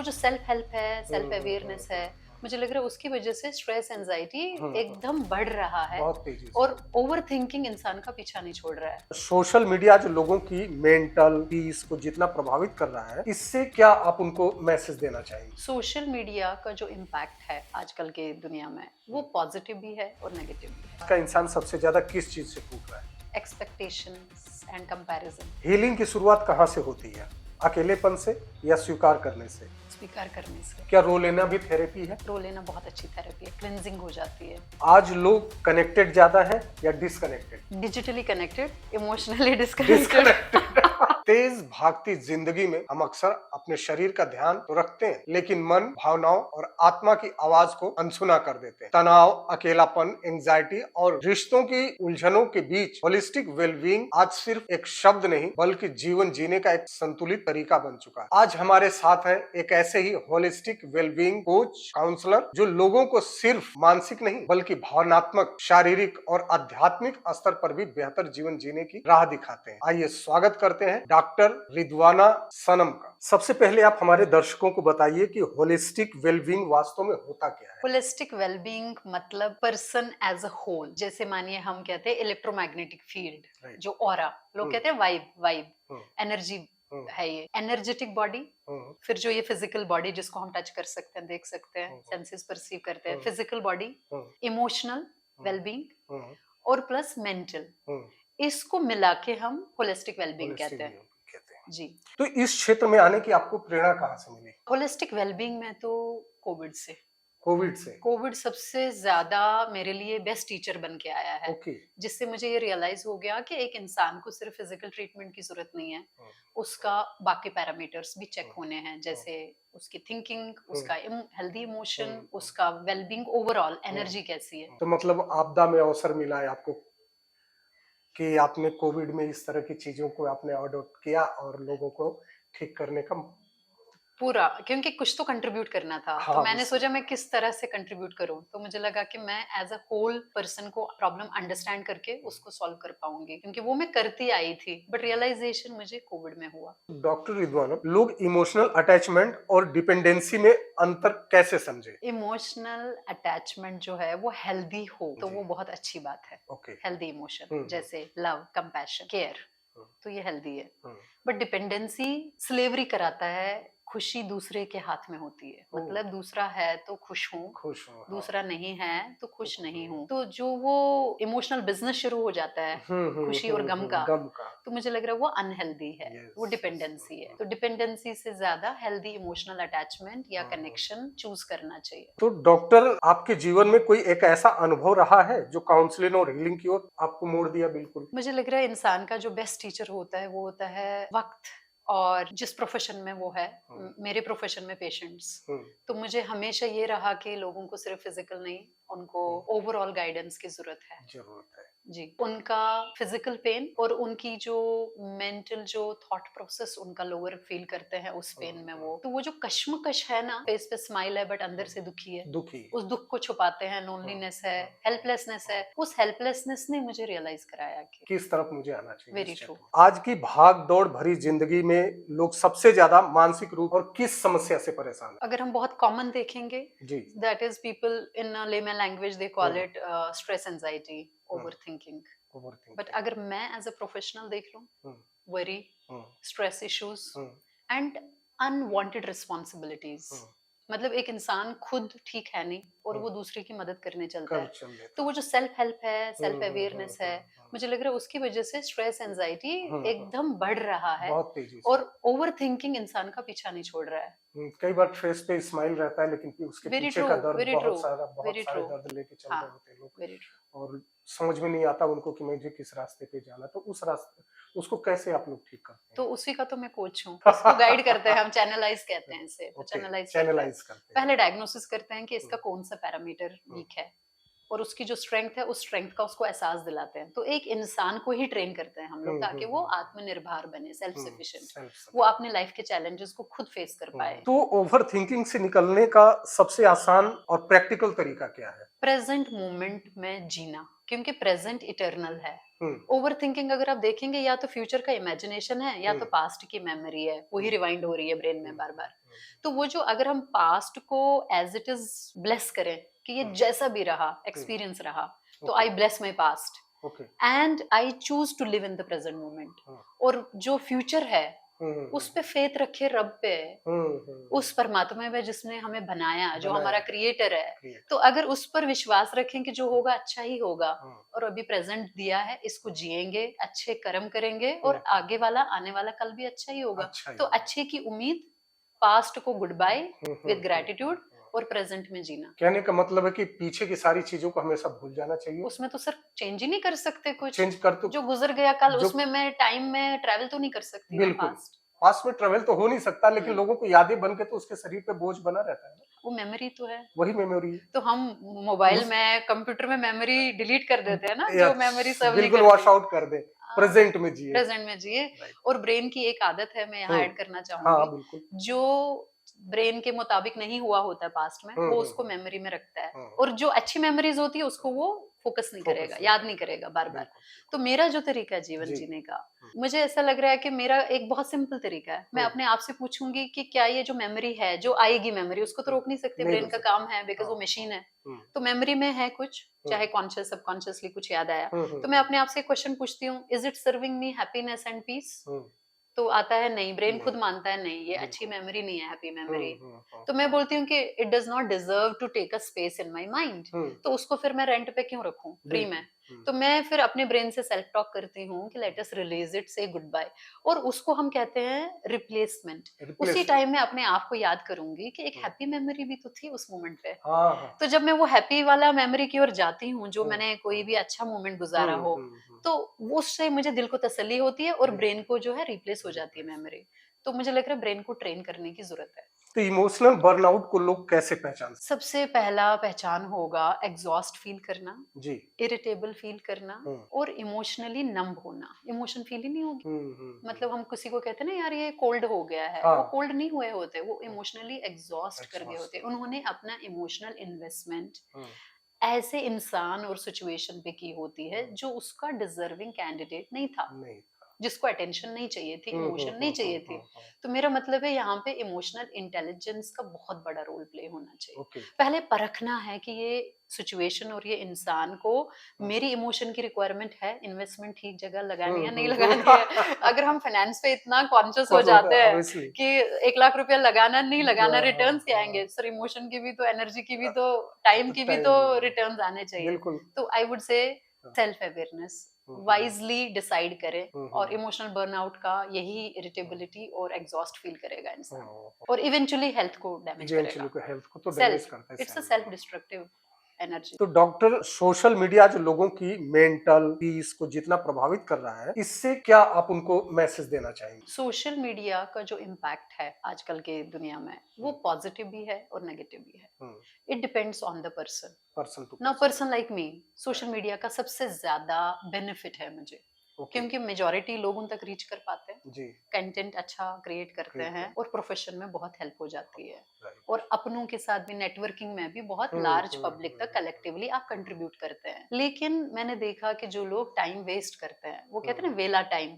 वो जो self help है, सेल्फ अवेयरनेस है, मुझे लग रहा है उसकी वजह से स्ट्रेस एंजाइटी एकदम बढ़ रहा है बहुत तेजी से। और ओवर थिंकिंग इंसान का पीछा नहीं छोड़ रहा है। सोशल मीडिया जो लोगों की मेंटल पीस को जितना प्रभावित कर रहा है, इससे क्या आप उनको मैसेज देना चाहेंगे? सोशल मीडिया का जो इम्पैक्ट है आजकल के दुनिया में, वो पॉजिटिव भी है और नेगेटिव भी है। आज का इंसान सबसे ज्यादा किस चीज से टूट रहा है? Expectations and comparison. हीलिंग की शुरुआत कहाँ से होती है? अकेलेपन से या स्वीकार करने से? स्वीकार करने से। क्या रो लेना भी थेरेपी है? रो लेना बहुत अच्छी थेरेपी है, क्लिनजिंग हो जाती है। आज लोग कनेक्टेड ज्यादा है या disconnected? Digitally connected, emotionally disconnected. तेज भागती जिंदगी में हम अक्सर अपने शरीर का ध्यान तो रखते हैं, लेकिन मन, भावनाओं और आत्मा की आवाज को अनसुना कर देते हैं। तनाव, अकेलापन, एंजाइटी और रिश्तों की उलझनों के बीच होलिस्टिक वेलबींग आज सिर्फ एक शब्द नहीं, बल्कि जीवन जीने का एक संतुलित तरीका बन चुका है। आज हमारे साथ है एक ऐसे ही होलिस्टिक वेलबींग कोच, काउंसलर, जो लोगों को सिर्फ मानसिक नहीं बल्कि भावनात्मक, शारीरिक और आध्यात्मिक स्तर पर भी बेहतर जीवन जीने की राह दिखाते हैं। आइए स्वागत करते हैं डॉक्टर रिदवाना सनम का। सबसे पहले आप हमारे दर्शकों को बताइए कि होलिस्टिक वेलबींग वास्तव में होता क्या है? होलिस्टिक वेलबींग मतलब पर्सन एज अ होल। जैसे मानिए हम कहते हैं इलेक्ट्रोमैग्नेटिक फील्ड, जो ऑरा, लोग कहते हैं वाइब, एनर्जी है। ये एनर्जेटिक बॉडी, फिर जो ये फिजिकल बॉडी जिसको हम टच कर सकते हैं, देख सकते हैं, सेंसेस परसीव करते हैं, फिजिकल बॉडी, इमोशनल वेलबींग और प्लस मेंटल, इसको मिला के हम होलिस्टिक वेलबींग कहते हैं जी। तो इस क्षेत्र में आने की आपको प्रेरणा कहाँ से मिली? होलिस्टिक वेलबींग में तो कोविड से। कोविड सबसे ज्यादा मेरे लिए बेस्ट टीचर बन के आया है। जिससे मुझे ये रियलाइज हो गया कि एक इंसान को सिर्फ फिजिकल ट्रीटमेंट की जरूरत नहीं है, उसका बाकी पैरामीटर्स भी चेक होने हैं, जैसे उसकी थिंकिंग, उसका हेल्दी इमोशन, उसका वेलबींग, ओवरऑल एनर्जी कैसी है। तो मतलब आपदा में अवसर मिला है आपको कि आपने कोविड में इस तरह की चीजों को आपने अडॉप्ट किया और लोगों को ठीक करने का पूरा, क्योंकि कुछ तो कंट्रीब्यूट करना था। हाँ, तो मैंने सोचा मैं किस तरह से कंट्रीब्यूट करूं, तो मुझे लगा कि मैं एज अ होल पर्सन को प्रॉब्लम अंडरस्टैंड करके उसको सॉल्व कर पाऊंगी, क्योंकि वो मैं करती आई थी, बट रियलाइजेशन मुझे कोविड में हुआ। डॉक्टर रिदवाना, लोग इमोशनल अटैचमेंट और डिपेंडेंसी में अंतर कैसे समझे? इमोशनल अटैचमेंट जो है वो हेल्दी हो तो वो बहुत अच्छी बात है। हेल्दी इमोशन जैसे लव, कंपैशन, केयर, तो ये हेल्दी है। बट डिपेंडेंसी स्लेवरी कराता है। खुशी दूसरे के हाथ में होती है, मतलब दूसरा है तो खुश हूँ, दूसरा नहीं है तो खुश नहीं हूँ। तो जो वो इमोशनल बिजनेस शुरू हो जाता है खुशी और गम का, तो मुझे लग रहा है वो अनहेल्दी है, वो डिपेंडेंसी है। तो डिपेंडेंसी से ज्यादा हेल्दी इमोशनल अटैचमेंट या कनेक्शन चूज करना चाहिए। तो डॉक्टर, आपके जीवन में कोई एक ऐसा अनुभव रहा है जो काउंसलिंग और हीलिंग की ओर आपको मोड़ दिया? बिल्कुल। मुझे लग रहा है इंसान का जो बेस्ट टीचर होता है वो होता है वक्त, और जिस प्रोफेशन में वो है। मेरे प्रोफेशन में पेशेंट्स, तो मुझे हमेशा ये रहा कि लोगों को सिर्फ फिजिकल नहीं, उनको ओवरऑल गाइडेंस की जरूरत है जी। उनका फिजिकल पेन और उनकी जो मेंटल जो थॉट प्रोसेस उनका लोअर फील करते हैं उस पेन में, वो जो कश्मकश है ना, फेस पे स्माइल है बट अंदर से दुखी है, उस दुख को छुपाते हैं, लोनलीनेस है, हेल्पलेसनेस है। उस हेल्पलेसनेस ने मुझे रियलाइज कराया कि किस तरफ मुझे आना चाहिए। Very true. आज की भाग दौड़ भरी जिंदगी में लोग सबसे ज्यादा मानसिक रूप और किस समस्या से परेशान है? अगर हम बहुत कॉमन देखेंगे, that is people in layman language they call it stress anxiety, overthinking. But अगर मैं एज अ प्रोफेशनल देख लूं, worry, stress issues and unwanted responsibilities. मतलब एक इंसान खुद ठीक है नहीं और वो दूसरे की मदद करने चलता है, तो वो जो सेल्फ हेल्प है, सेल्फ अवेयरनेस है, मुझे लग रहा है उसकी वजह से स्ट्रेस एंजाइटी एकदम बढ़ रहा है और ओवर थिंकिंग इंसान का पीछा नहीं छोड़ रहा है। कई बार फेस पे स्माइल रहता है लेकिन उसके पीछे का दर्द बहुत सारा दर्द लेके चल रहे होते हैं लोग, और समझ में नहीं आता उनको कि मुझे किस रास्ते पे जाना। तो उस रास्ते उसको कैसे आप लोग ठीक करते हैं? तो उसी का तो मैं कोच हूँ, उसको गाइड करते हैं हम, चैनलाइज कहते हैं इसे। तो चैनलाइज करते हैं, पहले डायग्नोसिस करते हैं कि इसका कौन सा पैरामीटर वीक है और उसकी जो स्ट्रेंथ है उस स्ट्रेंथ का उसको एहसास दिलाते हैं। तो एक इंसान को ही ट्रेन करते हैं हम लोग ताकि वो आत्मनिर्भर बने, सेल्फ सफिशिएंट, वो अपने लाइफ के चैलेंजेस को खुद फेस कर पाए। तो ओवर थिंकिंग से निकलने का सबसे आसान और प्रैक्टिकल तरीका क्या है? प्रेजेंट मोमेंट में जीना, क्योंकि प्रेजेंट इटर्नल है। ओवर थिंकिंग अगर आप देखेंगे, या तो फ्यूचर का इमेजिनेशन है या तो पास्ट की मेमोरी है, वही रिवाइंड हो रही है ब्रेन में बार बार। तो वो जो अगर हम पास्ट को एज इट इज ब्लेस करें कि ये जैसा भी रहा एक्सपीरियंस रहा, तो I bless my past and I choose to live in the present moment. और जो फ्यूचर है उस पे फेथ रखे, रब पे, उस परमात्मा में जिसने हमें बनाया, जो हमारा क्रिएटर है। तो अगर उस पर विश्वास रखें कि जो होगा अच्छा ही होगा, और अभी प्रेजेंट दिया है, इसको जिएंगे, अच्छे कर्म करेंगे, और आगे वाला आने वाला कल भी अच्छा ही होगा। तो अच्छे की उम्मीद, पास्ट को गुड बाय विद ग्रेटिट्यूड, और प्रेजेंट में जीना। कहने का मतलब है कि पीछे की सारी चीजों को हमेशा भूल जाना चाहिए। उसमें तो सर चेंज ही नहीं कर सकते कुछ। चेंज कर तो जो गुजर गया कल, उसमें मैं टाइम में ट्रैवल तो नहीं कर सकती। बिल्कुल, पास्ट में ट्रैवल तो हो नहीं सकता, लेकिन लोगों को यादें बन के तो उसके शरीर पे बोझ बना रहता है। वो मेमोरी तो है, वही मेमोरी। तो हम मोबाइल में, कंप्यूटर में मेमोरी डिलीट कर देते हैं ना, जो मेमोरी सर्व नहीं बिल्कुल वॉश आउट कर दे, प्रेजेंट में जिए, प्रेजेंट में जिए। और ब्रेन की एक आदत है, मैं यहाँ ऐड करना चाहूंगी, जो ब्रेन के मुताबिक नहीं हुआ होता है पास्ट में, वो उसको मेमोरी में रखता है, और जो अच्छी मेमोरीज होती है उसको वो फोकस नहीं करेगा, याद नहीं करेगा बार बार। तो मेरा जो तरीका है जीवन जीने का, मुझे ऐसा लग रहा है कि मेरा एक बहुत सिंपल तरीका है। मैं अपने आप से पूछूंगी कि क्या ये जो मेमोरी है, जो आएगी मेमोरी, उसको तो रोक नहीं सकते, ब्रेन का काम है, बिकॉज वो मशीन है। तो मेमोरी में है कुछ, चाहे कॉन्शियस सबकॉन्शियसली कुछ याद आया, तो मैं अपने आप से क्वेश्चन पूछती हूँ, is it serving me happiness and peace? तो आता है नहीं, ब्रेन खुद मानता है नहीं, ये अच्छी मेमोरी नहीं है, हैप्पी मेमोरी। तो मैं बोलती हूँ कि it does not deserve to take a space in my mind, तो उसको फिर मैं रेंट पे क्यों रखूं, फ्री में। तो मैं फिर अपने ब्रेन से सेल्फ टॉक करती हूँ कि लेट अस रिलीज इट, से गुड बाय, और उसको हम कहते हैं रिप्लेसमेंट। उसी टाइम में अपने आप को याद करूंगी कि एक हैप्पी मेमोरी भी तो थी उस मोमेंट पे। तो जब मैं वो हैप्पी वाला मेमोरी की ओर जाती हूँ, जो मैंने कोई भी अच्छा मोमेंट गुजारा हो, तो उससे मुझे दिल को तसल्ली होती है, और ब्रेन को जो है रिप्लेस हो जाती है मेमोरी। तो मुझे लग रहा है ब्रेन को ट्रेन करने की जरूरत है। तो इमोशनल बर्नआउट को लोग कैसे पहचान? सबसे पहला पहचान होगा एग्जॉस्ट फील करना जी, इरिटेबल फील करना, और इमोशनली नंब होना। इमोशन फील ही नहीं होगी। मतलब हम किसी को कहते हैं ना, यार ये कोल्ड हो गया है, वो कोल्ड नहीं हुए होते, वो इमोशनली एग्जॉस्ट कर गए होते। उन्होंने अपना इमोशनल इन्वेस्टमेंट ऐसे इंसान और सिचुएशन पे की होती है जो उसका डिजर्विंग कैंडिडेट नहीं था, जिसको अटेंशन नहीं चाहिए थी, इमोशन नहीं चाहिए थी। तो मेरा मतलब है यहाँ पे इमोशनल इंटेलिजेंस का बहुत बड़ा रोल प्ले होना चाहिए। पहले परखना है कि ये सिचुएशन और ये इंसान को मेरी इमोशन की रिक्वायरमेंट है, इन्वेस्टमेंट ठीक जगह लगानी है नहीं लगानी है। अगर हम फाइनेंस पे इतना कॉन्शियस हो जाते हैं कि 1 लाख रुपया लगाना नहीं लगाना, रिटर्न्स क्या आएंगे सर? इमोशन की भी तो, एनर्जी की भी तो, टाइम की भी तो रिटर्न्स आने चाहिए। तो आई वुड से सेल्फ अवेयरनेस, वाइजली डिसाइड करें, और इमोशनल बर्नआउट का यही इरिटेबिलिटी और एग्जॉस्ट फील करेगा इंसान, और इवेंचुअली हेल्थ को डैमेज करेगा। हेल्थ को तो डैमेज करता है, it's a self destructive energy. तो डॉक्टर, सोशल मीडिया जो लोगों की मेंटल पीस को जितना प्रभावित कर रहा है, इससे क्या आप उनको मैसेज देना चाहेंगे? सोशल मीडिया का जो इम्पैक्ट है आजकल के दुनिया में, वो पॉजिटिव भी है और नेगेटिव भी है। It depends on the person. Now person like me, social media का सबसे ज्यादा बेनिफिट है मुझे, क्योंकि मेजॉरिटी लोग उन तक रीच कर पाते हैं जी, कंटेंट अच्छा क्रिएट करते हैं, और प्रोफेशन में बहुत हेल्प हो जाती है, और अपनों के साथ भी नेटवर्किंग में भी बहुत लार्ज पब्लिक तक कलेक्टिवली आप कंट्रीब्यूट करते हैं। लेकिन मैंने देखा कि जो लोग टाइम वेस्ट करते हैं, वो कहते हैं ना वेला टाइम,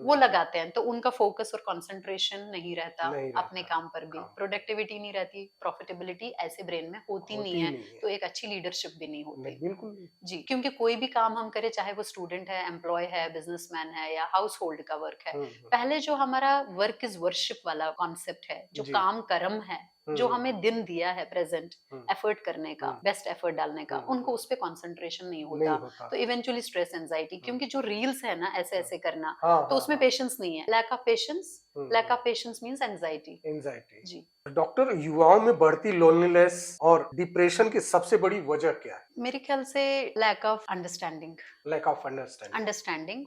वो लगाते हैं, तो उनका फोकस और कंसंट्रेशन नहीं रहता अपने काम पर भी, प्रोडक्टिविटी नहीं रहती, प्रॉफिटेबिलिटी ऐसे ब्रेन में होती नहीं है, तो एक अच्छी लीडरशिप भी नहीं होती। बिल्कुल जी, क्योंकि कोई भी काम हम करें, चाहे वो स्टूडेंट है, एम्प्लॉय है, बिजनेसमैन है, या हाउस होल्ड का वर्क है, पहले जो हमारा वर्क इज वर्शिप वाला कॉन्सेप्ट है, जो काम कर्म है, जो हमें दिन दिया है प्रेजेंट एफर्ट करने का, बेस्ट एफर्ट डालने का, उनको उस पर कॉन्सेंट्रेशन नहीं होता। तो इवेंचुअली स्ट्रेस, एंजाइटी, क्योंकि जो रील्स है ना ऐसे ऐसे करना, तो उसमें पेशेंस नहीं है, lack of patience means anxiety जी। डॉक्टर, युवाओं में बढ़ती लोनलीनेस और डिप्रेशन की सबसे बड़ी वजह क्या है? मेरे ख्याल से लैक ऑफ अंडरस्टैंडिंग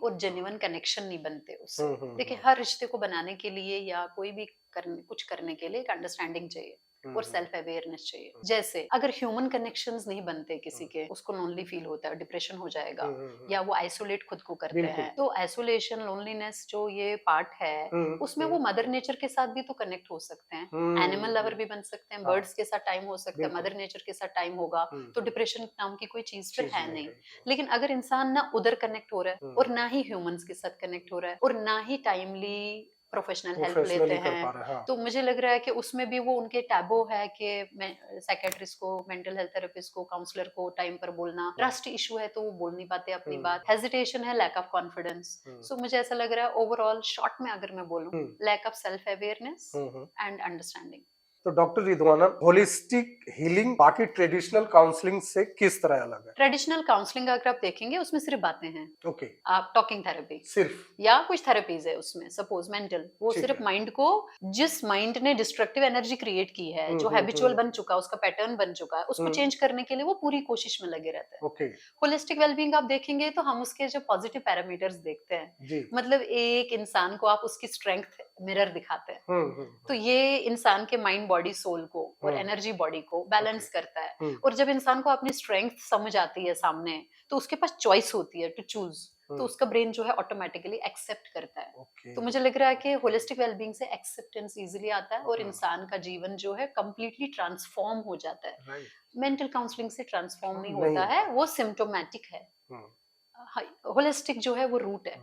और जेन्युइन कनेक्शन नहीं बनते उससे। देखिए, हर रिश्ते को बनाने के लिए या कोई भी कुछ करने के लिए एक अंडरस्टैंडिंग चाहिए और सेल्फ अवेयरनेस चाहिए। जैसे अगर ह्यूमन कनेक्शंस नहीं बनते किसी के, उसको लोनली फील होता है, डिप्रेशन हो जाएगा, या वो आइसोलेट खुद को करते हैं। तो आइसोलेशन, लोनलीनेस जो ये पार्ट है, उसमें वो मदर नेचर के साथ भी तो कनेक्ट हो सकते हैं, एनिमल लवर भी बन सकते हैं, बर्ड्स के साथ टाइम हो सकता है, मदर नेचर के साथ टाइम होगा, तो डिप्रेशन नाम की कोई चीज फिर है नहीं। लेकिन अगर इंसान ना उधर कनेक्ट हो रहा है और ना ही ह्यूमंस के साथ कनेक्ट हो रहा है और ना ही टाइमली प्रोफेशनल हेल्प लेते हैं, हाँ। तो मुझे लग रहा है कि उसमें भी वो उनके टैबो है कि साइकेट्रिस्ट को, मेंटल हेल्थ थेरेपिस्ट को, काउंसलर को टाइम पर बोलना, ट्रस्ट इशू है तो वो बोल नहीं पाते अपनी बात, हेजिटेशन है, लैक ऑफ कॉन्फिडेंस। सो मुझे ऐसा लग रहा है ओवरऑल शॉर्ट में अगर मैं बोलूं, lack of self awareness and understanding. तो डॉक्टर रिदवाना, होलिस्टिक हीलिंग बाकी ट्रेडिशनल काउंसलिंग से किस तरह अलग है? ट्रेडिशनल काउंसलिंग अगर आप देखेंगे उसमें सिर्फ बातें हैं। ओके। आप टॉकिंग थेरेपी सिर्फ, या कुछ थेरेपीज है उसमें, सपोज मेंटल, वो सिर्फ माइंड को, जिस माइंड ने डिस्ट्रक्टिव एनर्जी क्रिएट की है, जो हैबिचुअल बन चुका है, उसका पैटर्न बन चुका है, उसको चेंज करने के लिए वो पूरी कोशिश में लगे रहते हैं। ओके। होलिस्टिक वेलबींग आप देखेंगे तो हम उसके जो पॉजिटिव पैरामीटर्स देखते हैं, मतलब एक इंसान को आप उसकी स्ट्रेंथ मिरर दिखाते हैं, तो ये इंसान के माइंड, बॉडी, सोल को और एनर्जी बॉडी को बैलेंस करता है। और जब इंसान को अपनी स्ट्रेंथ समझ आती है सामने, तो उसके पास चॉइस होती है टू चूज, तो उसका ब्रेन जो है ऑटोमेटिकली एक्सेप्ट करता है। तो मुझे लग रहा है कि होलिस्टिक वेलबींग से एक्सेप्टेंस इजीली आता है और इंसान का जीवन जो है कंप्लीटली ट्रांसफॉर्म हो जाता है। मेंटल काउंसलिंग से ट्रांसफॉर्म नहीं होता है, वो सिम्टोमेटिक है। होलिस्टिक जो है वो रूट है।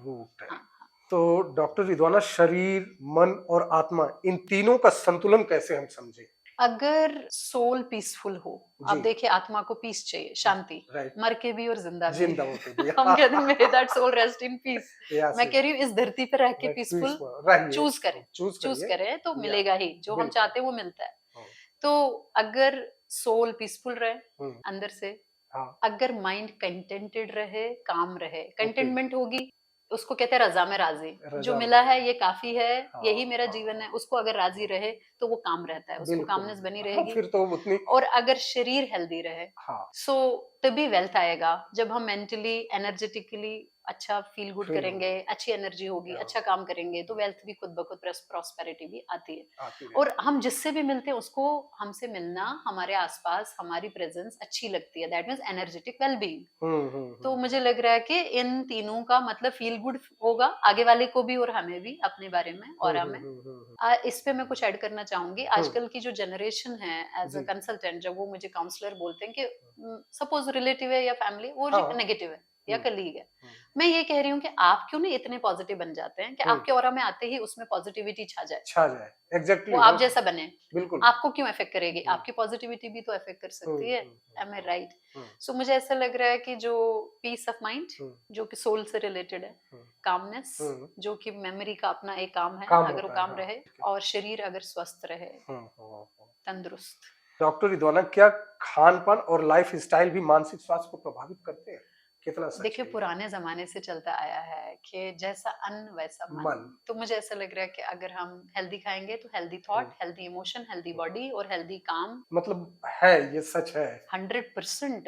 हाँ। तो डॉक्टर रिदवाना, शरीर, मन और आत्मा, इन तीनों का संतुलन कैसे हम समझें? अगर सोल पीसफुल हो, आप देखिए आत्मा को पीस चाहिए, शांति, मर के भी और जिंदा भी। हम कहते हैं may that soul rest in peace. मैं कह रही हूँ इस धरती पर रह के पीसफुल चूज करें तो मिलेगा ही, जो हम चाहते हैं वो मिलता है। तो अगर सोल पीसफुल रहे अंदर से, अगर माइंड कंटेंटेड रहे, काम रहे, कंटेनमेंट होगी, उसको कहते हैं रजा में राजी, जो मिला है ये काफी है, यही मेरा जीवन है, उसको अगर राजी रहे तो वो काम रहता है, उसको कामनेस बनी रहेगी। फिर तो उतनी। और अगर शरीर हेल्दी रहे, सो तभी वेल्थ आएगा, जब हम मेंटली, एनर्जेटिकली अच्छा फील गुड करेंगे, अच्छी एनर्जी होगी, अच्छा काम करेंगे, तो वेल्थ भी खुद ब खुद, प्रॉस्पेरिटी भी आती है। और हम जिससे भी मिलते हैं उसको, हमसे मिलना, हमारे आसपास हमारी प्रेजेंस अच्छी लगती है, दैट मींस एनर्जेटिक वेलबींग। तो मुझे लग रहा है कि इन तीनों का मतलब फील गुड होगा, आगे वाले को भी और हमें भी, अपने बारे में, ऑरा में। इस पे मैं कुछ ऐड करना चाहूंगी। आजकल की जो जनरेशन है, एज अ कंसल्टेंट, जब वो मुझे काउंसलर बोलते हैं कि सपोज रिलेटिव है या फैमिली, वो नेगेटिव है या कलीग है, मैं ये कह रही हूँ कि आप क्यों नहीं इतने पॉजिटिव बन जाते हैं कि आपके ऑरा में आते ही उसमें पॉजिटिविटी छा जाए। एग्जैक्टली वो आप जैसा बने, बिल्कुल। आपको क्यों अफेक्ट करेगी? आपकी पॉजिटिविटी भी तो अफेक्ट कर सकती है। एम आई राइट? सो मुझे ऐसा लग रहा है कि जो पीस ऑफ माइंड, जो कि सोल से रिलेटेड है, कामनेस, जो कि मेमोरी का अपना एक काम है, अगर वो काम रहे, और शरीर अगर स्वस्थ रहे, तंदुरुस्त। डॉक्टर रिदवाना, क्या खान पान और लाइफ स्टाइल भी मानसिक स्वास्थ्य को प्रभावित करते हैं? कितना सच? देखिए, पुराने जमाने से चलता आया है कि जैसा अन्न वैसा मन। तो मुझे ऐसा लग रहा है कि अगर हम हेल्दी खाएंगे तो healthy thought, healthy emotion, healthy body और हेल्दी काम, मतलब है, ये सच है। 100%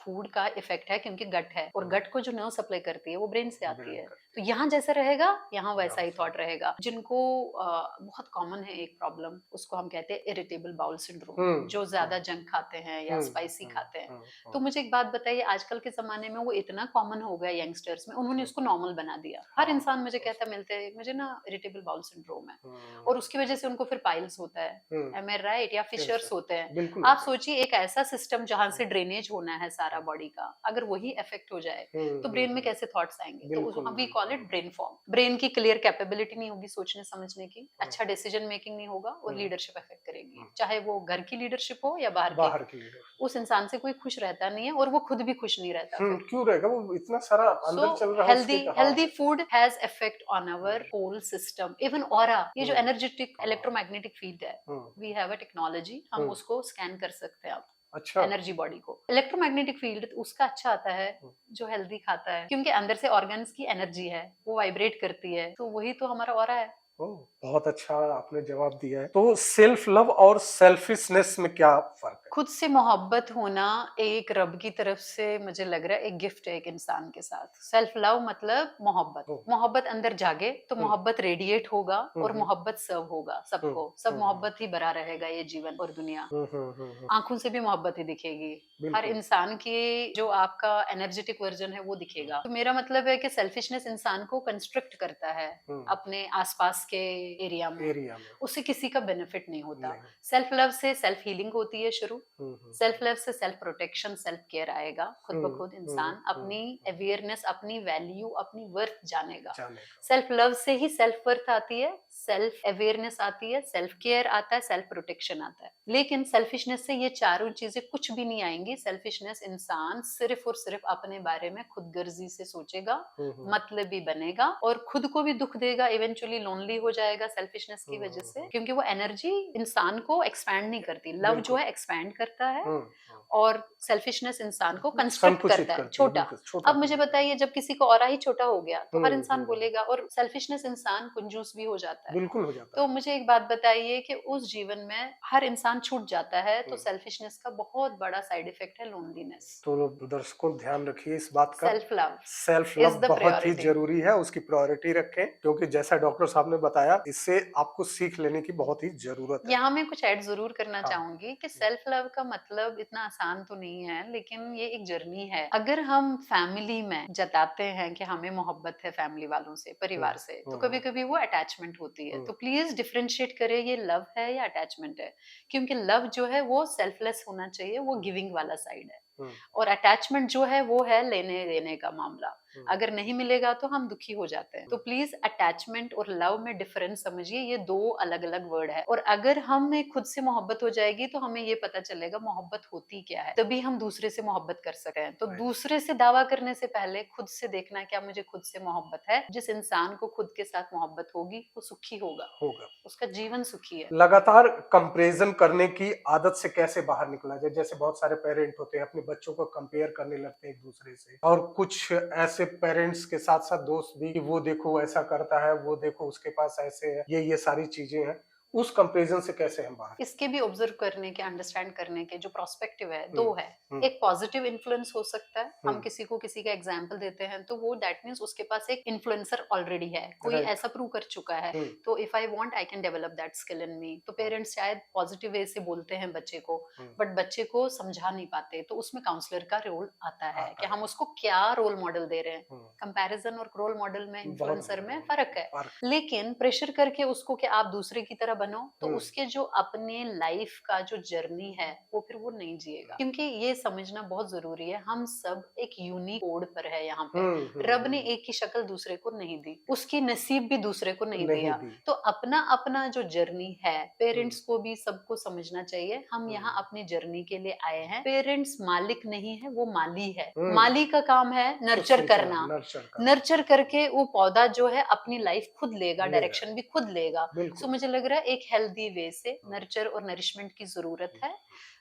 फूड का इफेक्ट है, क्योंकि गट है, और गट को जो नर्व सप्लाई करती है वो ब्रेन से आती है। तो यहाँ जैसा रहेगा, यहाँ वैसा ही थॉट रहेगा। जिनको बहुत कॉमन है एक प्रॉब्लम, उसको हम कहते हैं इरिटेबल बाउल सिंड्रोम, जो ज्यादा जंक खाते हैं या स्पाइसी खाते हैं। तो मुझे एक बात बताइए, आजकल के जमाने में वो इतना कॉमन हो गया यंगस्टर्स में, उन्होंने उसको नॉर्मल बना दिया। हर इंसान मुझे कहता मिलते हैं, मुझे ना इरिटेबल बाउल सिंड्रोम है, और उसकी वजह से उनको फिर पाइल्स होता है, एम आई राइट, या फिशर्स होते हैं। आप सोचिए, एक ऐसा सिस्टम जहां से ड्रेनेज होना है सारा बॉडी का, अगर वही इफेक्ट हो जाए तो ब्रेन में कैसे थॉट्स आएंगे? तो we call it brain fog. Brain की क्लियर कैपेबिलिटी नहीं होगी सोचने समझने की, अच्छा डिसीजन मेकिंग नहीं होगा, और लीडरशिप अफेक्ट करेगी, चाहे वो घर की लीडरशिप हो या बाहर की। उस इंसान से कोई खुश रहता नहीं है, और वो खुद भी खुश नहीं रहता। क्यों रहेगा? वो इतना सारा अंदर चल रहा है। Healthy food has effect on our whole system, even aura. ये जो एनर्जेटिक इलेक्ट्रोमैग्नेटिक फील्ड है, वी हैव अ टेक्नोलॉजी, हम उसको स्कैन कर सकते हैं आप। अच्छा। एनर्जी बॉडी को इलेक्ट्रोमैग्नेटिक फील्ड उसका अच्छा आता है जो हेल्दी खाता है, क्योंकि अंदर से ऑर्गन्स की एनर्जी है, वो वाइब्रेट करती है, तो वही तो हमारा ऑरा है। बहुत अच्छा आपने जवाब दिया है। तो सेल्फ लव और सेल्फिशनेस में क्या फर्क है? खुद से मोहब्बत होना एक रब की तरफ से मुझे लग रहा है एक गिफ्ट है एक इंसान के साथ। सेल्फ लव मतलब मोहब्बत अंदर जागे तो मोहब्बत रेडिएट होगा और मोहब्बत सर्व होगा सबको। सब मोहब्बत ही भरा रहेगा ये जीवन और दुनिया। आंखों से भी मोहब्बत ही दिखेगी, हर इंसान की जो आपका एनर्जेटिक वर्जन है वो दिखेगा। तो मेरा मतलब है कि सेल्फिशनेस इंसान को कंस्ट्रक्ट करता है अपने आसपास के एरिया में, उससे किसी का बेनिफिट नहीं होता। सेल्फ लव से सेल्फ हीलिंग होती है शुरू, सेल्फ लव से सेल्फ प्रोटेक्शन सेल्फ केयर आएगा। खुद ब खुद इंसान अपनी अवेयरनेस, अपनी वैल्यू, अपनी वर्थ जानेगा। सेल्फ लव से ही सेल्फ वर्थ आती है, सेल्फ अवेयरनेस आती है, सेल्फ केयर आता है, सेल्फ प्रोटेक्शन आता है। लेकिन सेल्फिशनेस से ये चारों चीजें कुछ भी नहीं आएंगी। सेल्फिशनेस इंसान सिर्फ और सिर्फ अपने बारे में खुदगर्जी से सोचेगा, मतलबी बनेगा और खुद को भी दुख देगा, इवेंचुअली लोनली हो जाएगा सेल्फिशनेस की वजह से, क्योंकि वो एनर्जी इंसान को एक्सपैंड नहीं करती। लव जो है एक्सपैंड करता है और सेल्फिशनेस इंसान को कंस्ट्रक्ट करता है, छोटा। अब मुझे बताइए, जब किसी को और ही छोटा हो गया तो हर इंसान बोलेगा, और सेल्फिशनेस इंसान कंजूस भी हो जाता है। बिल्कुल हो जाता तो मुझे एक बात बताइए कि उस जीवन में हर इंसान छूट जाता है, तो सेल्फिशनेस का बहुत बड़ा साइड इफेक्ट है लोनलीनेस। तो दर्शकों ध्यान रखिए इस बात का, सेल्फ लव बहुत ही जरूरी है, उसकी प्रायोरिटी रखें, क्योंकि जैसा डॉक्टर साहब ने बताया इससे आपको सीख लेने की बहुत ही जरूरत है। यहाँ मैं कुछ ऐड जरूर करना चाहूंगी कि सेल्फ लव का मतलब इतना आसान तो नहीं है, लेकिन ये एक जर्नी है। अगर हम फैमिली में जताते हैं कि हमें मोहब्बत है फैमिली वालों से, परिवार से, तो कभी कभी वो अटैचमेंट होती है। तो प्लीज डिफरेंशिएट करें, ये लव है या अटैचमेंट है। क्योंकि लव जो है वो सेल्फलेस होना चाहिए, वो गिविंग वाला साइड है, और अटैचमेंट जो है वो है लेने देने का मामला। अगर नहीं मिलेगा तो हम दुखी हो जाते हैं। तो प्लीज अटैचमेंट और लव में डिफरेंस समझिए, ये दो अलग अलग वर्ड है। और अगर हमें खुद से मोहब्बत हो जाएगी तो हमें ये पता चलेगा मोहब्बत होती क्या है, तभी हम दूसरे से मोहब्बत कर सकते हैं। तो दूसरे से दावा करने से पहले खुद से देखना क्या मुझे खुद से मोहब्बत है। जिस इंसान को खुद के साथ मोहब्बत होगी वो सुखी होगा, उसका जीवन सुखी है। लगातार कंपैरिजन करने की आदत से कैसे बाहर निकला जाए? जैसे बहुत सारे पेरेंट होते हैं अपने बच्चों को कंपेयर करने लगते हैं एक दूसरे से, और कुछ ऐसे पेरेंट्स के साथ साथ दोस्त भी, वो देखो ऐसा करता है, वो देखो उसके पास ऐसे है, ये सारी चीजें हैं। उस कंपैरिजन से कैसे हम बाहर? इसके भी ऑब्जर्व करने के, अंडरस्टैंड करने के जो प्रोस्पेक्टिव है दो है। एक पॉजिटिव इन्फ्लुएंस हो सकता है, हम किसी को किसी का एग्जाम्पल देते हैं तो वो दैट मीन्स उसके पास एक इन्फ्लुएंसर ऑलरेडी है, कोई ऐसा प्रूव कर चुका है। तो if I want I can develop that skill in me. तो पेरेंट्स शायद पॉजिटिव वे से बोलते हैं बच्चे को, बट बच्चे को समझा नहीं पाते। तो उसमें काउंसलर का रोल आता है कि हम उसको क्या रोल मॉडल दे रहे हैं। कंपैरिजन और रोल मॉडल में, इन्फ्लुएंसर में फर्क है। लेकिन प्रेशर करके उसको कि आप दूसरे की तरह बनो, तो उसके जो अपने लाइफ का जो जर्नी है वो फिर वो नहीं जिएगा। क्योंकि ये समझना बहुत जरूरी है, हम सब एक यूनिक कोड पर है यहाँ पे। रब ने एक की शक्ल दूसरे को नहीं दी, उसकी नसीब भी दूसरे को नहीं दिया। तो अपना अपना जो जर्नी है, पेरेंट्स को भी सबको समझना चाहिए। हम यहाँ अपनी जर्नी के लिए आए हैं। पेरेंट्स मालिक नहीं है, वो माली है। माली का काम है नर्चर करना, नर्चर करके वो पौधा जो है अपनी लाइफ खुद लेगा, डायरेक्शन भी खुद लेगा। सो मुझे लग रहा है एक हेल्दी वे से नर्चर और नरिशमेंट की जरूरत है।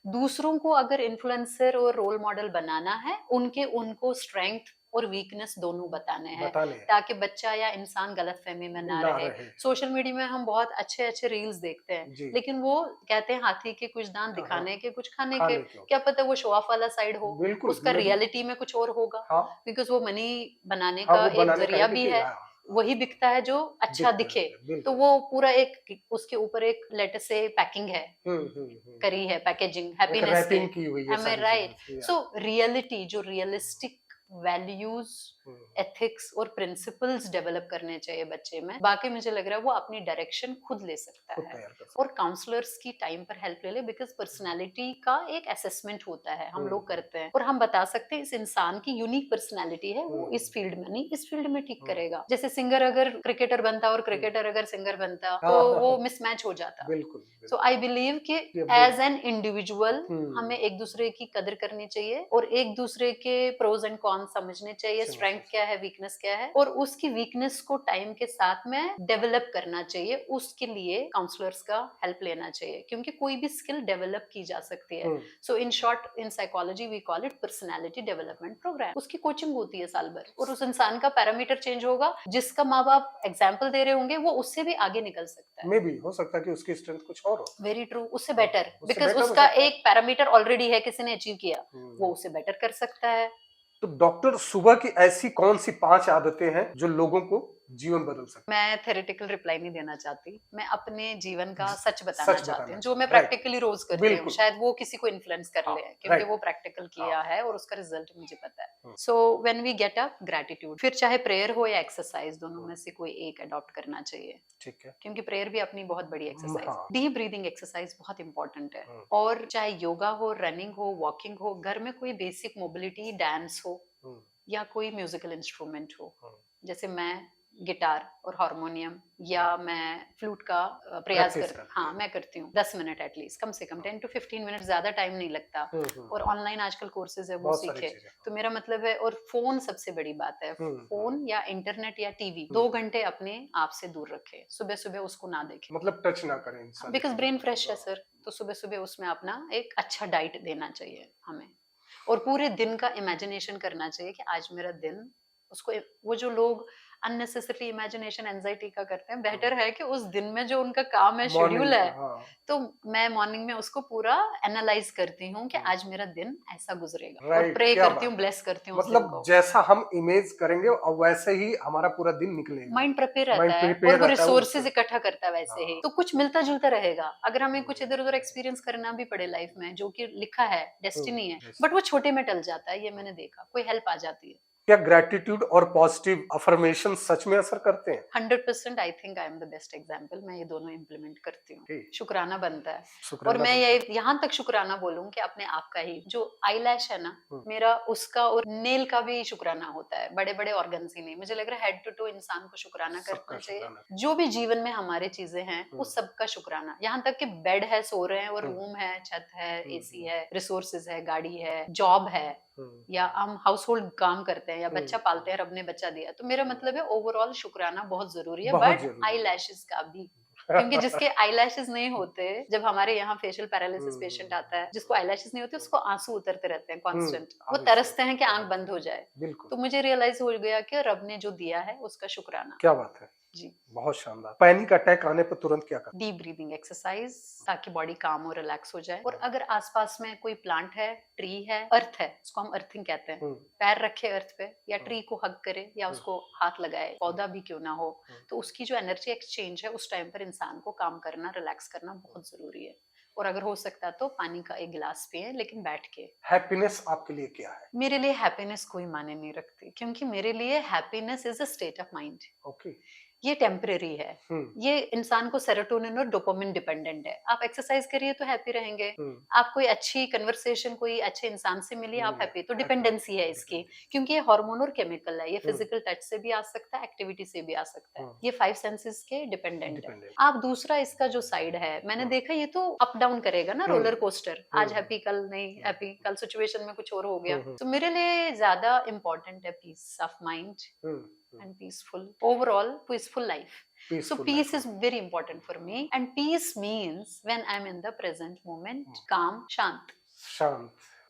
दूसरों को अगर इन्फ्लुएंसर और रोल मॉडल बनाना है, उनको स्ट्रेंथ और वीकनेस दोनों बताने हैं, ताकि बच्चा या इंसान गलतफहमी में ना रहे। सोशल मीडिया में हम बहुत अच्छे अच्छे रील्स देखते हैं, लेकिन वो कहते हैं हाथी के कुछ दांत दिखाने के, कुछ खाने के। क्या पता वो शो ऑफ वाला साइड हो, उसका रियलिटी में कुछ और होगा। बिकॉज वो मनी बनाने का एक जरिया भी है, वही बिकता है जो अच्छा दिखे। तो वो पूरा एक उसके ऊपर एक लेटर से पैकिंग है, करी है पैकेजिंग, हैप्पीनेस की। am I right? So reality, जो रियलिस्टिक वैल्यूज, एथिक्स और प्रिंसिपल्स डेवलप करने चाहिए बच्चे में। बाकी मुझे लग रहा है वो अपनी डायरेक्शन खुद ले सकता है, और काउंसलर्स की टाइम पर हेल्प ले ले। बिकॉज पर्सनालिटी का एक असेसमेंट होता है, हम लोग करते हैं, और हम बता सकते हैं इस इंसान की यूनिक पर्सनालिटी है, वो इस फील्ड में नहीं, इस फील्ड में ठीक करेगा। जैसे सिंगर अगर क्रिकेटर बनता और क्रिकेटर अगर सिंगर बनता तो वो मिसमैच हो जाता। सो आई बिलीव कि एज एन इंडिविजुअल हमें एक दूसरे की कदर करनी चाहिए, और एक दूसरे के प्रोज एंड कॉन्स समझने चाहिए, स्ट्रेंथ स्ट्रेंथ क्या है, वीकनेस क्या है, और उसकी वीकनेस को टाइम के साथ में डेवलप करना चाहिए। उसके लिए काउंसलर्स का हेल्प लेना चाहिए, क्योंकि कोई भी स्किल डेवलप की जा सकती है। So in short, in psychology we call it personality development program. उसकी कोचिंग होती है साल भर, और उस इंसान का पैरामीटर चेंज होगा। जिसका माँ बाप एग्जाम्पल दे रहे होंगे वो उससे भी आगे निकल सकता है। मे भी हो सकता है कि उसकी स्ट्रेंथ कुछ और हो। वेरी ट्रू, उससे बेटर, उससे बिकॉज better हो उसका सकता है। एक पैरामीटर ऑलरेडी है, किसी ने अचीव किया, वो उससे बेटर कर सकता है। तो डॉक्टर, सुबह की ऐसी कौन सी 5 आदतें हैं जो लोगों को जीवन बदल सकती है? मैं थेरेटिकल रिप्लाई नहीं देना चाहती, मैं अपने जीवन का सच बताना सच चाहती बताना हूँ, जो मैं चाहती हूँ। प्रैक्टिकली रोज करती हूँ। बिल्कुल। शायद वो किसी को इन्फ्लुएंस कर हाँ, ले, क्योंकि राइट। वो प्रैक्टिकल किया है और उसका रिजल्ट मुझे पता है। Hmm. So when we get up, gratitude, फिर चाहे प्रेयर हो या एक्सरसाइज, दोनों में से कोई एक अडॉप्ट करना चाहिए। ठीक है। क्योंकि प्रेयर भी अपनी बहुत बड़ी एक्सरसाइज, हाँ। डीप ब्रीदिंग एक्सरसाइज बहुत इंपॉर्टेंट है। और चाहे योगा हो, रनिंग हो, वॉकिंग हो, घर में कोई बेसिक मोबिलिटी, डांस हो या कोई म्यूजिकल इंस्ट्रूमेंट हो, जैसे मैं गिटार और हारमोनियम या मैं फ्लूट का प्रयास करती हूँ। हाँ, मैं करती हूँ 10 मिनट एटलीस्ट, कम से कम 10 to 15 मिनट, ज्यादा टाइम नहीं लगता। और ऑनलाइन आजकल कोर्सेज है, वो सीखे। तो मेरा मतलब है, और फोन सबसे बड़ी बात है, फोन या इंटरनेट या टीवी 2 घंटे अपने आप से दूर रखे, सुबह सुबह उसको ना देखें, मतलब टच ना करें इंसान, बिकॉज ब्रेन फ्रेश है सर। तो सुबह सुबह उसमें अपना एक अच्छा डाइट देना चाहिए हमें, और पूरे दिन का इमेजिनेशन करना चाहिए कि आज मेरा दिन, उसको वो जो लोग अननेसेसरी इमेजिनेशन एंजाइटी का करते हैं, बेटर है कि उस दिन में जो उनका काम है, शेड्यूल है, तो मैं मॉर्निंग में उसको पूरा एनालाइज करती हूँ कि आज मेरा दिन ऐसा गुजरेगा, और प्रे करती हूँ, ब्लेस करती हूँ। मतलब जैसा हम इमेज करेंगे और वैसे ही हमारा पूरा दिन निकलेगा। माइंड प्रिपेयर रहता है, और वो रिसोर्सेज इकट्ठा करता है वैसे ही, तो कुछ मिलता जुलता रहेगा। अगर हमें कुछ इधर उधर एक्सपीरियंस करना भी पड़े लाइफ में, जो कि लिखा है, डेस्टिनी है, बट वो छोटे में टल जाता है, ये मैंने देखा। कोई हेल्प आ जाती है। क्या ग्रेटिट्यूड और पॉजिटिव अफर्मेशन सच में असर करते हैं? 100%। I think I am the best example. मैं ये दोनों इम्प्लीमेंट करती हूँ। शुक्राना बनता है, और मैं ये यहाँ तक शुक्राना बोलूँ कि अपने आप का ही, जो आई लैश है ना मेरा, उसका, और नेल का भी शुक्राना होता है। बड़े बड़े ऑर्गन्स ही नहीं, मुझे लग रहा है हेड टू टू इंसान को शुक्राना करना चाहिए। जो भी जीवन में हमारे चीजें हैं, उस सबका शुक्राना। यहाँ तक कि बेड है, सो रहे हैं, और रूम है, छत है, एसी है, रिसोर्सेज है, गाड़ी है, जॉब है, या हम हाउस होल्ड काम करते हैं, या बच्चा पालते हैं, रब ने बच्चा दिया। तो मेरा मतलब है ओवरऑल शुक्राना बहुत जरूरी है, बट आई लैशेस का भी, क्योंकि जिसके आई लैशेस नहीं होते, जब हमारे यहाँ फेशियल पैरालिसिस पेशेंट आता है, जिसको आई लैशेस नहीं होते, उसको आंसू उतरते रहते हैं कॉन्स्टेंट, वो तरसते हैं कि आंख बंद हो जाए। तो मुझे रियलाइज हो गया कि रब ने जो दिया है उसका शुक्राना। क्या बात है जी, बहुत शानदार। पैनिक अटैक आने पर तुरंत क्या करना? डीप ब्रीदिंग एक्सरसाइज, ताकि बॉडी काम और रिलैक्स हो जाए। और अगर आसपास में कोई प्लांट है, ट्री है, अर्थ है, उसको हम अर्थिंग कहते हैं, पैर रखे अर्थ पे, या ट्री को हग करे, या उसको हाथ लगाए, पौधा भी क्यों ना हो, तो उसकी जो एनर्जी एक्सचेंज है, उस टाइम पर इंसान को काम करना, रिलैक्स करना बहुत जरूरी है। और अगर हो सकता तो पानी का एक गिलास पिए, लेकिन बैठ के। हैप्पीनेस आपके लिए क्या है? मेरे लिए हैप्पीनेस कोई मायने नहीं रखती, क्योंकि मेरे लिए happiness is a state of mind. Okay. ये टेम्परेरी है। ये इंसान को सेरोटोनिन और डोपामिन डिपेंडेंट है। आप एक्सरसाइज करिए तो हैप्पी रहेंगे, आप कोई अच्छी कन्वर्सेशन, कोई अच्छे इंसान से मिलिए, आप हैप्पी। तो डिपेंडेंसी है इसकी, क्योंकि ये हार्मोन और केमिकल है। ये फिजिकल टच से भी आ सकता है, एक्टिविटी से भी आ सकता है। ये 5 सेंसेस के डिपेंडेंट है। आप दूसरा इसका जो साइड है, मैंने देखा, ये तो अप डाउन करेगा ना, रोलर कोस्टर। आज हैप्पी, कल नहीं हैप्पी, कल सिचुएशन में कुछ और हो गया। तो मेरे लिए ज्यादा इंपॉर्टेंट है peace of mind and peaceful, overall peaceful life. So peace is very important for me, and peace means when I'm in the present moment, calm, शांत।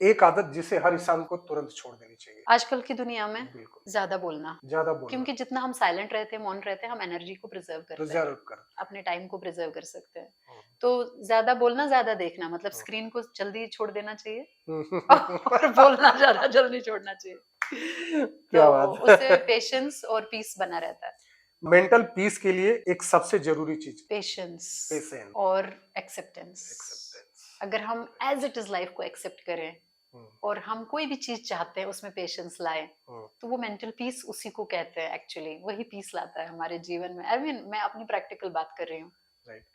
एक आदत जिसे हर इंसान को तुरंत छोड़ देनी चाहिए आजकल की दुनिया में, ज्यादा बोलना। क्योंकि जितना हम साइलेंट रहते हैं, मौन रहते हैं, हम एनर्जी को प्रिजर्व करते हैं, अपने टाइम को प्रिजर्व कर सकते हैं। तो ज्यादा बोलना, ज्यादा देखना, मतलब स्क्रीन को जल्दी छोड़ देना चाहिए और बोलना ज्यादा जल्दी छोड़ना चाहिए। क्या बात। उससे पेशेंस और पीस बना रहता है। मेंटल पीस के लिए एक सबसे जरूरी चीज पेशेंस और एक्सेप्टेंस। अगर हम एज इट इज लाइफ को एक्सेप्ट करें, और हम कोई भी चीज चाहते हैं उसमें पेशेंस लाए, तो वो मेंटल पीस उसी को कहते हैं। एक्चुअली वही पीस लाता है हमारे जीवन में। आई मीन, मैं अपनी प्रैक्टिकल बात कर रही हूँ।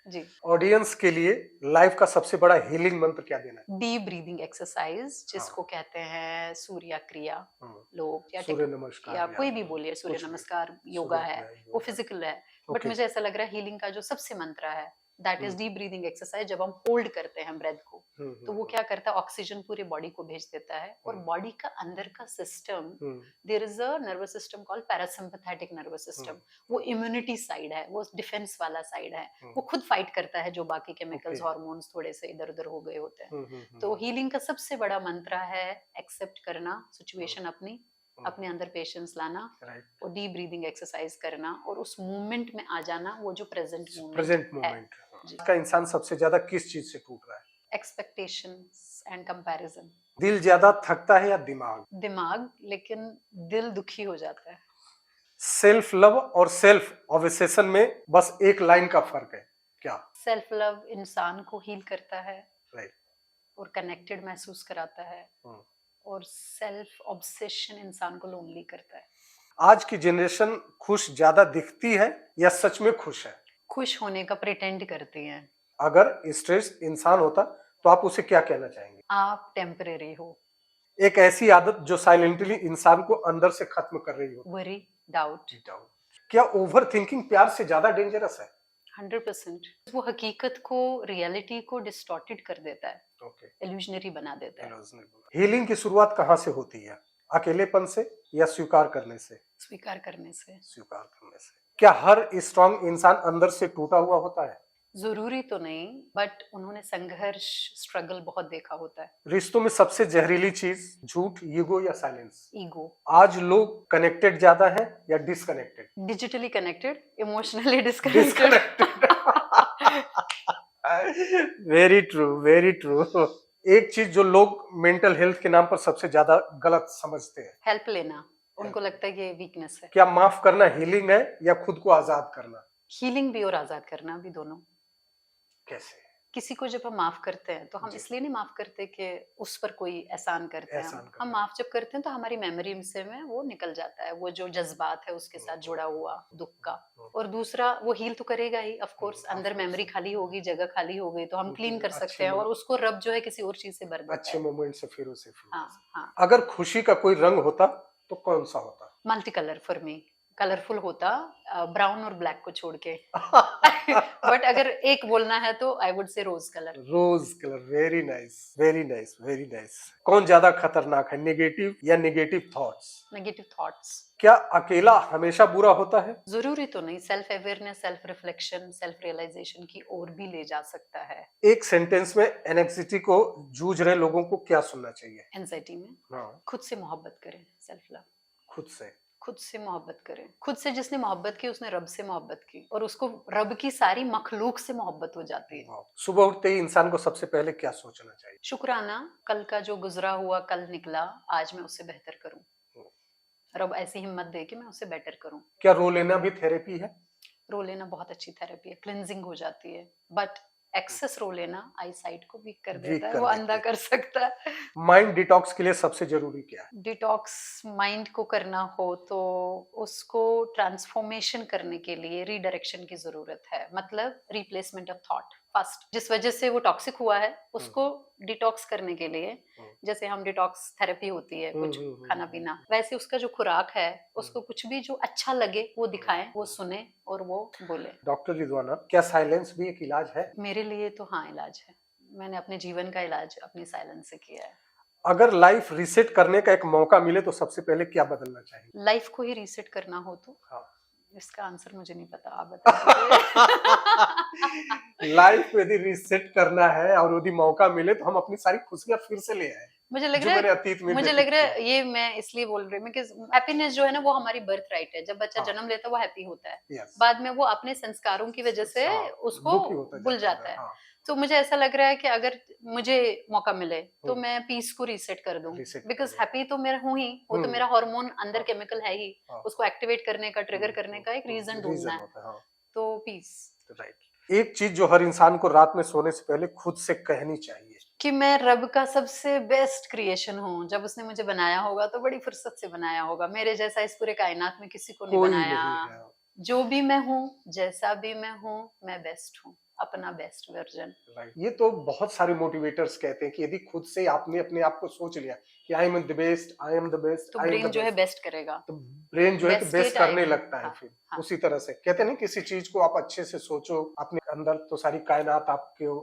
जी। ऑडियंस के लिए लाइफ का सबसे बड़ा हीलिंग मंत्र क्या देना है? डीप ब्रीदिंग एक्सरसाइज, जिसको कहते हैं सूर्य क्रिया लोग, या सूर्य नमस्कार, या कोई भी बोलिए, सूर्य नमस्कार योगा है, वो फिजिकल है। बट मुझे ऐसा लग रहा है हीलिंग का जो सबसे मंत्र है that is deep breathing exercise. जब हम होल्ड करते हैं ब्रेथ को, तो वो क्या करता है, ऑक्सीजन पूरे बॉडी को भेज देता है, और बॉडी का अंदर का system, there is a nervous system called parasympathetic nervous system. वो इम्यूनिटी साइड है, वो डिफेंस वाला साइड है, वो खुद फाइट करता है जो बाकी केमिकल्स हार्मोन्स थोड़े से इधर उधर हो गए होते हैं। तो हीलिंग का सबसे बड़ा मंत्र है एक्सेप्ट करना सिचुएशन, अपने अंदर पेशेंस लाना, और डीप ब्रीदिंग एक्सरसाइज करना, और उस मूवमेंट में आ जाना, वो जो प्रेजेंट मूवमेंट है। का इंसान सबसे ज्यादा किस चीज से टूट रहा है? Expectations and comparison. दिल ज्यादा थकता है या दिमाग? दिमाग, लेकिन दिल दुखी हो जाता है। सेल्फ लव और सेल्फ ऑब्सेशन में बस एक लाइन का फर्क है, क्या? सेल्फ लव इंसान को हील करता है, राइट, और कनेक्टेड महसूस कराता है, और सेल्फ ऑब्सेशन इंसान को लोनली करता है। आज की जनरेशन खुश ज्यादा दिखती है या सच में खुश है? खुश होने का प्रिटेंड करती है। अगर स्ट्रेस इंसान होता तो आप उसे क्या कहना चाहेंगे? आप टेम्परेरी हो। एक ऐसी आदत जो साइलेंटली इंसान को अंदर से खत्म कर रही हो? Worry, doubt. क्या ओवर थिंकिंग प्यार से ज्यादा डेंजरस है? 100%। वो हकीकत को, रियलिटी को डिस्टॉर्टेड कर देता है, इल्यूजनरी बना देता है। हीलिंग की शुरुआत कहाँ से होती है? अकेलेपन से या स्वीकार करने से? स्वीकार करने से। स्वीकार करने से। क्या हर स्ट्रॉन्ग इंसान अंदर से टूटा हुआ होता है? जरूरी तो नहीं, बट उन्होंने संघर्ष, स्ट्रगल बहुत देखा होता है। रिश्तों में सबसे जहरीली चीज झूठ, ईगो या साइलेंस? ईगो। आज लोग कनेक्टेड ज्यादा है या disconnected? Digitally connected, emotionally disconnected. Very true, very true. एक चीज जो लोग मेंटल हेल्थ के नाम पर सबसे ज्यादा गलत समझते हैं? हेल्प लेना। उनको लगता है कि वीकनेस है। क्या माफ करना हीलिंग है या खुद को आजाद करना? हीलिंग भी और आजाद करना भी, दोनों। कैसे? किसी को जब हम माफ करते हैं तो हम इसलिए नहीं माफ करते कि उस पर कोई एहसान करते हैं। हम माफ जब करते हैं तो हमारी मेमोरी से में वो निकल जाता है, वो जो जज्बात है उसके साथ जुड़ा हुआ दुख का। और दूसरा, वो हील तो करेगा ही, ऑफ कोर्स। अंदर मेमोरी खाली होगी, जगह खाली हो गई, तो हम क्लीन कर सकते हैं, और उसको रब जो है किसी और चीज से भर देता है, अच्छे मोमेंट से फिर उसे। हाँ। अगर खुशी का कोई रंग होता तो कौन सा होता? Multi colour for me. Colourful होता, ब्राउन और ब्लैक को छोड़ के। बट अगर एक बोलना है तो I would say rose colour. Rose colour, very nice, very nice, very nice. कौन ज्यादा खतरनाक है, नेगेटिव या नेगेटिव थॉट्स? Negative thoughts. क्या अकेला हमेशा बुरा होता है? जरूरी तो नहीं। Self awareness, self reflection, self realisation की ओर भी ले जा सकता है। एक सेंटेंस में एंजाइटी को जूझ रहे लोगों को क्या सुनना चाहिए? एंजाइटी में खुद से मोहब्बत करें, सेल्फ लव। खुद से मोहब्बत करें। खुद से जिसने मोहब्बत की उसने रब से मोहब्बत की, और उसको रब की सारी मखलूक से मोहब्बत हो जाती है। सुबह उठते ही इंसान को सबसे पहले क्या सोचना चाहिए? शुक्राना, कल का जो गुजरा हुआ कल निकला, आज मैं उससे बेहतर करूं। रब ऐसी हिम्मत दे कि मैं उससे बेटर करूं। क्या रो लेना भी थेरेपी है? रो लेना बहुत अच्छी थेरेपी है, क्लिंजिंग हो जाती है। बट एक्सेस रो लेना आई साइट को वीक कर देता है, वो अंधा कर सकता है। माइंड डिटॉक्स के लिए सबसे जरूरी क्या है? डिटॉक्स माइंड को करना हो तो उसको ट्रांसफॉर्मेशन करने के लिए रीडायरेक्शन की जरूरत है, मतलब रिप्लेसमेंट ऑफ थॉट। फर्स्ट, जिस वजह से वो टॉक्सिक हुआ है उसको डिटॉक्स करने के लिए, जैसे हम डिटॉक्स थेरेपी होती है, कुछ खाना पीना, वैसे उसका जो खुराक है उसको कुछ भी जो अच्छा लगे वो दिखाएं, वो सुने और वो बोले। डॉक्टर रिजवाना, क्या साइलेंस भी एक इलाज है? मेरे लिए तो हाँ, इलाज है। मैंने अपने जीवन का इलाज अपनी साइलेंस से किया है। अगर लाइफ रीसेट करने का एक मौका मिले तो सबसे पहले क्या बदलना चाहिए? लाइफ को ही रीसेट करना हो तो? इसका आंसर मुझे नहीं पता, आप बताइए। लाइफ को यदि रीसेट करना है और यदि मौका मिले तो हम अपनी सारी खुशियां फिर से ले आए। मुझे लग रहा है ये मैं इसलिए बोल रही हूँ कि हैप्पीनेस जो है ना वो हमारी बर्थ राइट है। जब बच्चा जन्म लेता है वो हैप्पी होता है, बाद में वो अपने संस्कारों की वजह से उसको भूल जाता है। तो मुझे ऐसा लग रहा है कि अगर मुझे मौका मिले तो मैं पीस को रीसेट कर दूं, बिकॉज हैप्पी तो मैं हूं ही, वो तो मेरा हार्मोन अंदर केमिकल है ही, उसको एक्टिवेट करने का, ट्रिगर करने का एक रीजन ढूंढना है। तो पीस। राइट। एक चीज जो हर इंसान को रात में सोने से पहले खुद से कहनी चाहिए कि मैं रब का सबसे बेस्ट क्रिएशन हूँ। जब उसने मुझे बनाया होगा तो बड़ी फुर्सत से बनाया होगा, मेरे जैसा इस पूरे कायनात में किसी को नहीं बनाया। जो भी मैं हूँ, जैसा भी मैं हूँ, मैं बेस्ट हूँ, अपना बेस्ट वर्जन। ये तो बहुत सारे मोटिवेटर्स कहते हैं कि यदि खुद से आपने अपने आप को सोच लिया कि I am the best, I am the best, तो ब्रेन जो है बेस्ट करेगा, तो ब्रेन जो है बेस्ट करने लगता है। फिर उसी तरह से कहते हैं ना, किसी चीज को आप अच्छे से सोचो, अपने अंदर तो सारी कायनात आपको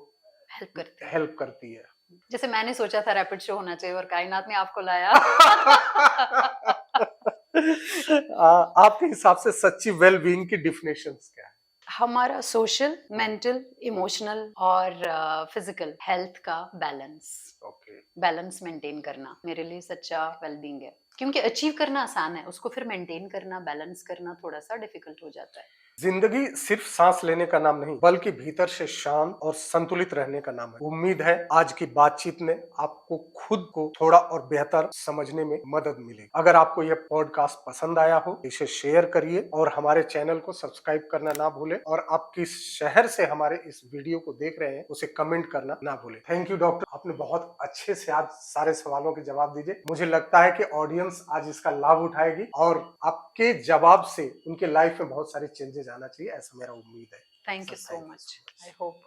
हेल्प करती है। जैसे मैंने सोचा था रैपिड शो होना चाहिए और कायनात ने आपको लाया। आपके हिसाब से सच्ची वेल बीइंग की डेफिनेशंस क्या है? हमारा सोशल, मेंटल, इमोशनल और फिजिकल हेल्थ का बैलेंस। बैलेंस मेंटेन करना मेरे लिए सच्चा वेलबींग है, क्योंकि अचीव करना आसान है, उसको फिर मेंटेन करना, बैलेंस करना थोड़ा सा डिफिकल्ट हो जाता है। जिंदगी सिर्फ सांस लेने का नाम नहीं, बल्कि भीतर से शांत और संतुलित रहने का नाम है। उम्मीद है आज की बातचीत ने आपको खुद को थोड़ा और बेहतर समझने में मदद मिलेगी। अगर आपको यह पॉडकास्ट पसंद आया हो, इसे शेयर करिए और हमारे चैनल को सब्सक्राइब करना ना भूलें। और आप किस शहर से हमारे इस वीडियो को देख रहे हैं उसे कमेंट करना ना भूलें। थैंक यू डॉक्टर, आपने बहुत अच्छे से आज सारे सवालों के जवाब दीजिए। मुझे लगता है कि ऑडियंस आज इसका लाभ उठाएगी और आपके जवाब से उनके लाइफ में बहुत सारे चेंजेस आना चाहिए, ऐसा मेरा उम्मीद है। Thank you so much. I hope